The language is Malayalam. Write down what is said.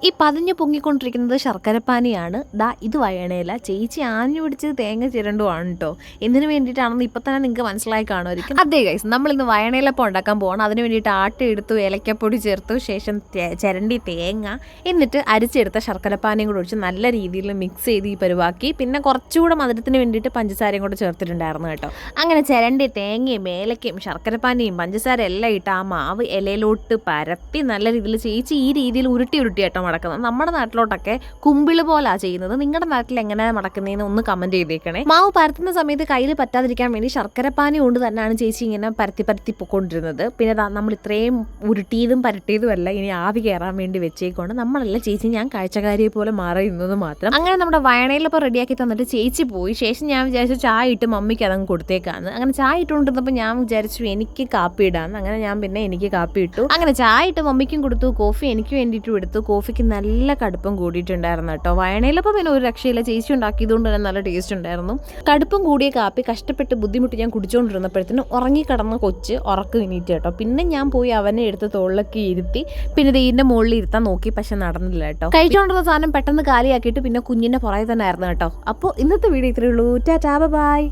ഈ പതഞ്ഞു പൊങ്ങിക്കൊണ്ടിരിക്കുന്നത് ശർക്കരപ്പാനിയാണ്. ഇത് വയണയില. ചേച്ചി ആഞ്ഞു പിടിച്ചത് തേങ്ങ ചിരണ്ടുമാണ് കേട്ടോ. എന്തിനു വേണ്ടിയിട്ടാണെന്ന് ഇപ്പം തന്നെ നിങ്ങൾക്ക് മനസ്സിലായി കാണുമായിരിക്കും. അതെ ഗൈസ്, നമ്മളിന്ന് വയണയിലപ്പം ഉണ്ടാക്കാൻ പോകണം. അതിന് വേണ്ടിയിട്ട് ആട്ട എടുത്തു, ഏലക്കപ്പൊടി ചേർത്തു, ശേഷം ചിരണ്ടി തേങ്ങ, എന്നിട്ട് അരിച്ചെടുത്ത ശർക്കരപ്പാനിയും കൂടെ ഒഴിച്ച് നല്ല രീതിയിൽ മിക്സ് ചെയ്ത് ഈ പരുവാക്കി. പിന്നെ കുറച്ചുകൂടെ മധുരത്തിന് വേണ്ടിയിട്ട് പഞ്ചസാരയും കൂടെ ചേർത്തിട്ടുണ്ടായിരുന്നു കേട്ടോ. അങ്ങനെ ചിരണ്ടി തേങ്ങയും ഏലക്കയും ശർക്കരപ്പാനിയും പഞ്ചസാര എല്ലാം ഇട്ട് ആ മാവ് ഇലയിലോട്ട് പരത്തി നല്ല രീതിയിൽ ചേച്ചി ഈ രീതിയിൽ ഉരുട്ടി കേട്ടോ മടക്കുന്നത്. നമ്മുടെ നാട്ടിലോട്ടൊക്കെ കുമ്പിള് പോലാ ചെയ്യുന്നത്. നിങ്ങളുടെ നാട്ടിൽ എങ്ങനെയാണ് മടക്കുന്നതെന്ന് ഒന്ന് കമന്റ് ചെയ്തേക്കണേ. മാവ് പരത്തുന്ന സമയത്ത് കയ്യിൽ പറ്റാതിരിക്കാൻ വേണ്ടി ശർക്കരപ്പാനി കൊണ്ട് തന്നെയാണ് ചേച്ചി ഇങ്ങനെ പരത്തി പൊക്കൊണ്ടിരുന്നത്. പിന്നെ നമ്മൾ ഇത്രയും ഉരുട്ടിയതും പരട്ടിയതും അല്ല, ഇനി ആവി കയറാൻ വേണ്ടി വെച്ചേക്കൊണ്ട് നമ്മളല്ല ചേച്ചി, ഞാൻ കാഴ്ചക്കാരിയെ പോലെ മാറിയുന്നത് മാത്രം. അങ്ങനെ നമ്മുടെ വയണയിലപ്പോൾ റെഡിയാക്കി തന്നിട്ട് ചേച്ചി പോയി. ശേഷം ഞാൻ വിചാരിച്ചു ചായ ഇട്ട് മമ്മിക്ക് അതങ്ങ് കൊടുത്തേക്കാന്ന്. അങ്ങനെ ചായ ഇട്ടുകൊണ്ടിരുന്നപ്പോൾ ഞാൻ വിചാരിച്ചു എനിക്ക് കാപ്പി ഇടാന്ന്. അങ്ങനെ ഞാൻ പിന്നെ എനിക്ക് കാപ്പി ഇട്ടു. അങ്ങനെ ചായ ഇട്ട് മമ്മിക്കും കൊടുത്തു, കോഫി എനിക്ക് വേണ്ടിയിട്ടും എടുത്തു. കോഫിക്ക് നല്ല കടുപ്പം കൂടിയിട്ടുണ്ടായിരുന്നു കേട്ടോ. വയണയിലപ്പോൾ പിന്നെ ഒരു രക്ഷയില്ല, ചേച്ചി ഉണ്ടാക്കിയതുകൊണ്ട് തന്നെ നല്ല ടേസ്റ്റ് ഉണ്ടായിരുന്നു. കടുപ്പം കൂടിയ കാപ്പി കഷ്ടപ്പെട്ട് ബുദ്ധിമുട്ട് ഞാൻ കുടിച്ചുകൊണ്ടിരുന്നപ്പോഴത്തേനും ഉറങ്ങിക്കിടന്ന കൊച്ച് ഉറക്കം എണീറ്റ് കേട്ടോ. പിന്നെ ഞാൻ പോയി അവനെ എടുത്ത് തോളിലൊക്കെ ഇരുത്തി പിന്നെ ഇതിൻ്റെ മുകളിൽ ഇരുത്താൻ നോക്കി, പക്ഷെ നടന്നില്ല കേട്ടോ. കഴിച്ചുകൊണ്ടിരുന്ന സാധനം പെട്ടെന്ന് കാലിയാക്കിയിട്ട് പിന്നെ കുഞ്ഞിൻ്റെ പുറകെ തന്നെ ആയിരുന്നു കേട്ടോ. അപ്പോൾ ഇന്നത്തെ വീഡിയോ ഇത്രയേ ഉള്ളൂ. Tata bye.